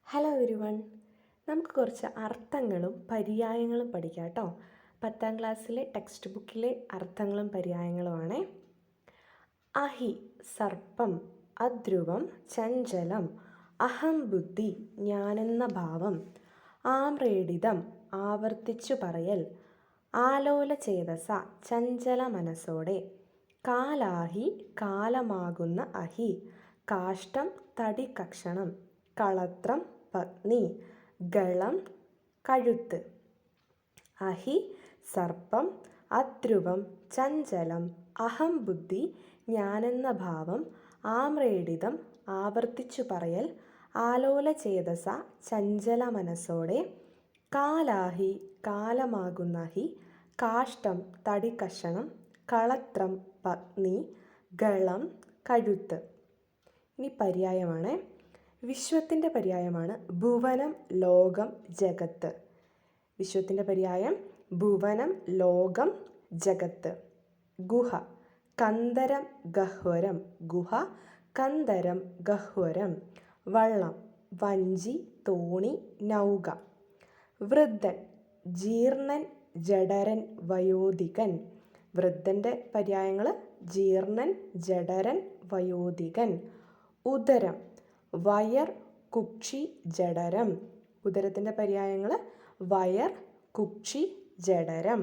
Hello everyone, നമുക്ക് കുറച്ച് അർത്ഥങ്ങളും പര്യായങ്ങളും പഠിക്കാം കേട്ടോ. 10ാം ക്ലാസ്സിലെ ടെക്സ്റ്റ് ബുക്കിലെ അർത്ഥങ്ങളും പര്യായങ്ങളുമാണേ. അഹി സർപ്പം, അധ്രുവം ചഞ്ചലം, അഹംബുദ്ധി ഞാനെന്ന ഭാവം, ആമ്രേഡിതം ആവർത്തിച്ചു പറയൽ, ആലോലചേതസ ചഞ്ചല മനസ്സോടെ, കാലാഹി കാലമാകുന്ന അഹി, കാഷ്ടം തടികക്ഷണം, കളത്രം പത്നി, ഗളം കഴുത്ത്. അഹി സർപ്പം, അധ്രുവം ചഞ്ചലം, അഹംബുദ്ധി ഞാനെന്ന ഭാവം, ആമ്രേഡിതം ആവർത്തിച്ചു പറയൽ, ആലോലചേതസ ചഞ്ചല മനസ്സോടെ, കാലാഹി കാലമാകുന്ന ഹി, കാഷ്ടം തടികഷണം, കളത്രം പത്നി, ഗളം കഴുത്ത്. ഇനി പര്യായമാണ്. വിശ്വത്തിൻ്റെ പര്യായമാണ് ഭുവനം, ലോകം, ജഗത്ത്. വിശ്വത്തിൻ്റെ പര്യായം ഭുവനം, ലോകം, ജഗത്ത്. ഗുഹ കന്ദരം ഗഹ്വരം, ഗുഹ കന്ദരം ഗഹ്വരം. വള്ളം വഞ്ചി, തോണി, നൗക. വൃദ്ധൻ ജീർണൻ, ജഡരൻ, വയോധികൻ. വൃദ്ധൻ്റെ പര്യായങ്ങൾ ജീർണൻ, ജഡരൻ, വയോധികൻ. ഉദരം വയർ, കുക്ഷി, ജഡരം. ഉദരത്തിൻ്റെ പര്യായങ്ങൾ വയർ, കുക്ഷി, ജഡരം.